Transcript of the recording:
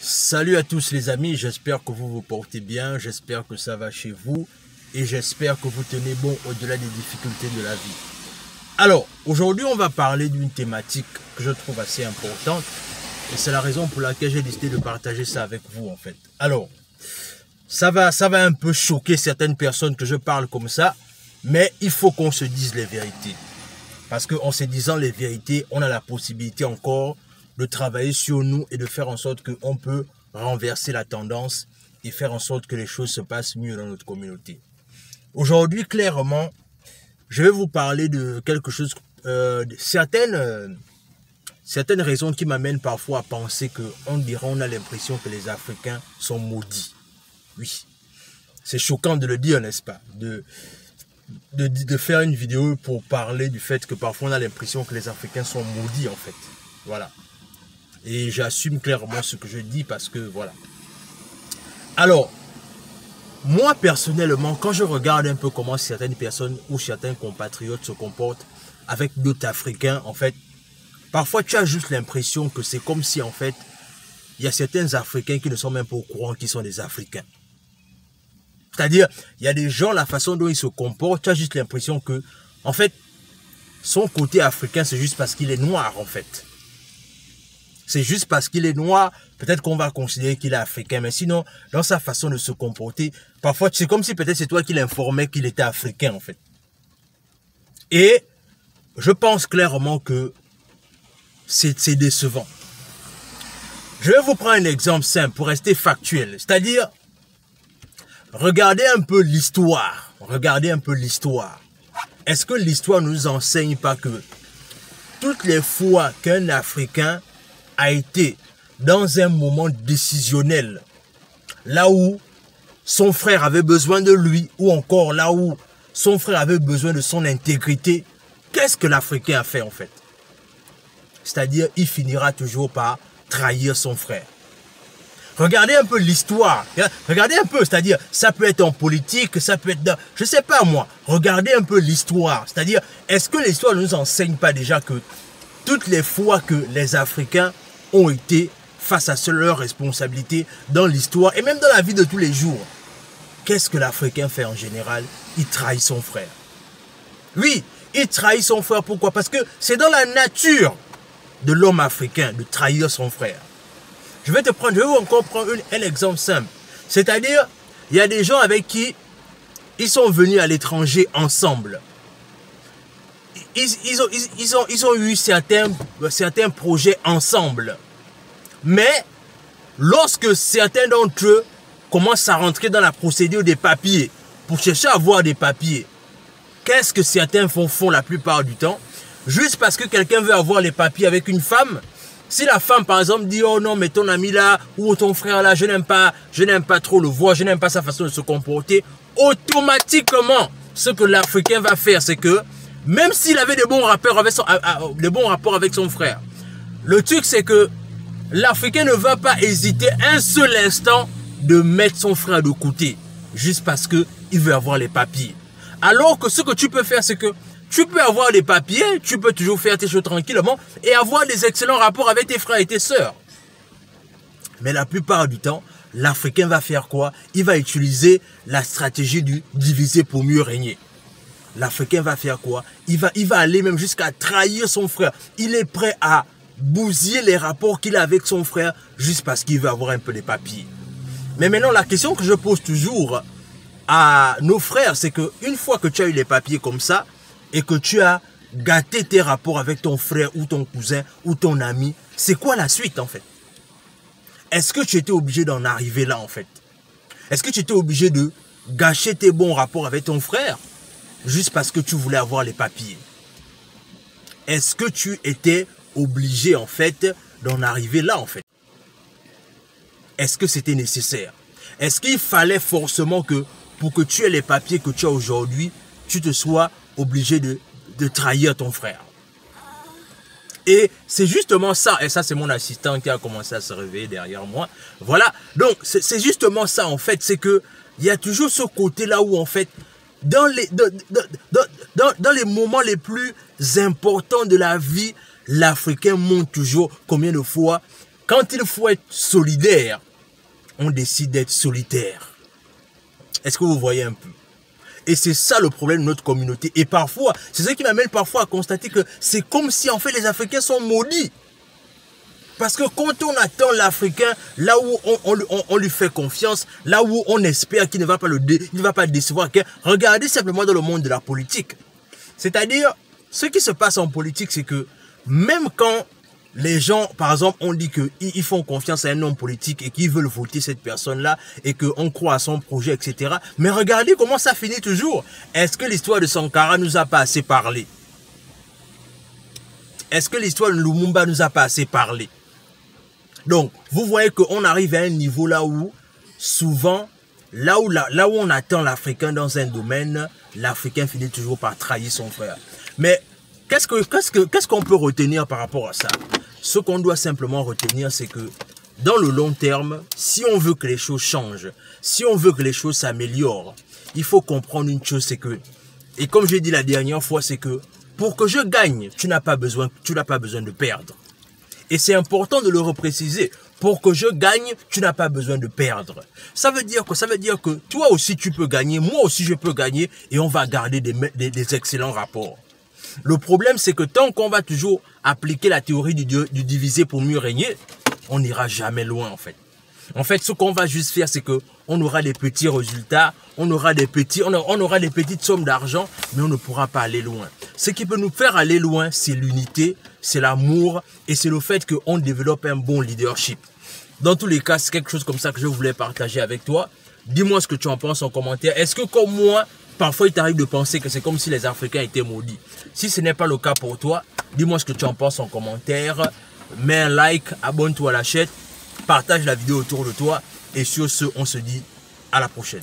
Salut à tous les amis, j'espère que vous vous portez bien, j'espère que ça va chez vous et j'espère que vous tenez bon au-delà des difficultés de la vie. Alors, aujourd'hui on va parler d'une thématique que je trouve assez importante et c'est la raison pour laquelle j'ai décidé de partager ça avec vous en fait. Alors, ça va un peu choquer certaines personnes que je parle comme ça, mais il faut qu'on se dise les vérités. Parce qu'en se disant les vérités, on a la possibilité encore de travailler sur nous et de faire en sorte qu'on peut renverser la tendance et faire en sorte que les choses se passent mieux dans notre communauté. Aujourd'hui, clairement, je vais vous parler de quelque chose, certaines raisons qui m'amènent parfois à penser on a l'impression que les Africains sont maudits. Oui, c'est choquant de le dire, n'est-ce pas? De faire une vidéo pour parler du fait que parfois on a l'impression que les Africains sont maudits en fait. Voilà. Et j'assume clairement ce que je dis parce que voilà. Alors, moi personnellement, quand je regarde un peu comment certaines personnes ou certains compatriotes se comportent avec d'autres Africains, en fait, parfois tu as juste l'impression que c'est comme si en fait, il y a certains Africains qui ne sont même pas au courant qu'ils sont des Africains. C'est-à-dire, il y a des gens, la façon dont ils se comportent, tu as juste l'impression que, en fait, son côté africain, c'est juste parce qu'il est noir, en fait. C'est juste parce qu'il est noir, peut-être qu'on va considérer qu'il est africain, mais sinon, dans sa façon de se comporter, parfois, c'est comme si peut-être c'est toi qui l'informais qu'il était africain, en fait. Et je pense clairement que c'est décevant. Je vais vous prendre un exemple simple pour rester factuel, c'est-à-dire, regardez un peu l'histoire. Regardez un peu l'histoire. Est-ce que l'histoire ne nous enseigne pas que toutes les fois qu'un Africain a été dans un moment décisionnel, là où son frère avait besoin de lui, ou encore là où son frère avait besoin de son intégrité, qu'est-ce que l'Africain a fait en fait? C'est-à-dire, il finira toujours par trahir son frère. Regardez un peu l'histoire. Regardez un peu, c'est-à-dire, ça peut être en politique, ça peut être dans... Je sais pas moi. Regardez un peu l'histoire. C'est-à-dire, est-ce que l'histoire ne nous enseigne pas déjà que toutes les fois que les Africains ont été face à leurs responsabilités dans l'histoire et même dans la vie de tous les jours, qu'est-ce que l'Africain fait en général? Il trahit son frère. Oui, il trahit son frère. Pourquoi? Parce que c'est dans la nature de l'homme africain de trahir son frère. Je vais encore prendre un exemple simple. C'est-à-dire, il y a des gens avec qui ils sont venus à l'étranger ensemble. Ils ont eu certains projets ensemble. Mais, lorsque certains d'entre eux commencent à rentrer dans la procédure des papiers, pour chercher à avoir des papiers, qu'est-ce que certains font la plupart du temps? Juste parce que quelqu'un veut avoir les papiers avec une femme. Si la femme, par exemple, dit « Oh non, mais ton ami là, ou ton frère là, je n'aime pas trop le voir, je n'aime pas sa façon de se comporter », automatiquement, ce que l'Africain va faire, c'est que, même s'il avait de bons rapports avec son frère, le truc c'est que l'Africain ne va pas hésiter un seul instant de mettre son frère de côté, juste parce qu'il veut avoir les papiers. Alors que ce que tu peux faire, c'est que tu peux avoir des papiers, tu peux toujours faire tes choses tranquillement et avoir des excellents rapports avec tes frères et tes sœurs. Mais la plupart du temps, l'Africain va faire quoi? Il va utiliser la stratégie du diviser pour mieux régner. L'Africain va faire quoi? Il va aller même jusqu'à trahir son frère. Il est prêt à bousiller les rapports qu'il a avec son frère juste parce qu'il veut avoir un peu de papiers. Mais maintenant, la question que je pose toujours à nos frères, c'est qu'une fois que tu as eu les papiers comme ça, et que tu as gâté tes rapports avec ton frère ou ton cousin ou ton ami, c'est quoi la suite en fait? Est-ce que tu étais obligé d'en arriver là en fait? Est-ce que tu étais obligé de gâcher tes bons rapports avec ton frère juste parce que tu voulais avoir les papiers? Est-ce que tu étais obligé en fait d'en arriver là en fait? Est-ce que c'était nécessaire? Est-ce qu'il fallait forcément que pour que tu aies les papiers que tu as aujourd'hui, tu te sois obligé de trahir ton frère? Et c'est justement ça, et ça c'est mon assistant qui a commencé à se réveiller derrière moi. Voilà, donc c'est justement ça en fait, c'est que il y a toujours ce côté là où en fait, dans les moments les plus importants de la vie, l'Africain montre toujours combien de fois Quand il faut être solidaire, on décide d'être solitaire. Est-ce que vous voyez un peu? Et c'est ça le problème de notre communauté. Et parfois, c'est ce qui m'amène parfois à constater que c'est comme si en fait les Africains sont maudits. Parce que quand on attend l'Africain, là où on lui fait confiance, là où on espère qu'il ne va pas le décevoir, regardez simplement dans le monde de la politique. C'est-à-dire, ce qui se passe en politique, c'est que même quand les gens, par exemple, on dit qu'ils font confiance à un homme politique et qu'ils veulent voter cette personne-là et qu'on croit à son projet, etc. Mais regardez comment ça finit toujours. Est-ce que l'histoire de Sankara nous a pas assez parlé? Est-ce que l'histoire de Lumumba nous a pas assez parlé? Donc, vous voyez qu'on arrive à un niveau là où, souvent, là où on attend l'Africain dans un domaine, l'Africain finit toujours par trahir son frère. Mais qu'est-ce qu'on peut retenir par rapport à ça? Ce qu'on doit simplement retenir, c'est que dans le long terme, si on veut que les choses changent, si on veut que les choses s'améliorent, il faut comprendre une chose, c'est que, et comme j'ai dit la dernière fois, c'est que pour que je gagne, tu n'as pas besoin de perdre. Et c'est important de le repréciser. Pour que je gagne, tu n'as pas besoin de perdre. Ça veut dire que toi aussi tu peux gagner, moi aussi je peux gagner, et on va garder des excellents rapports. Le problème, c'est que tant qu'on va toujours appliquer la théorie du diviser pour mieux régner, on n'ira jamais loin en fait. En fait, ce qu'on va juste faire, c'est que on aura des petits résultats, on aura des petites sommes d'argent, mais on ne pourra pas aller loin. Ce qui peut nous faire aller loin, c'est l'unité, c'est l'amour et c'est le fait qu'on développe un bon leadership. Dans tous les cas, c'est quelque chose comme ça que je voulais partager avec toi. Dis-moi ce que tu en penses en commentaire. Est-ce que comme moi, parfois il t'arrive de penser que c'est comme si les Africains étaient maudits? Si ce n'est pas le cas pour toi, dis-moi ce que tu en penses en commentaire. Mets un like, abonne-toi à la chaîne, partage la vidéo autour de toi. Et sur ce, on se dit à la prochaine.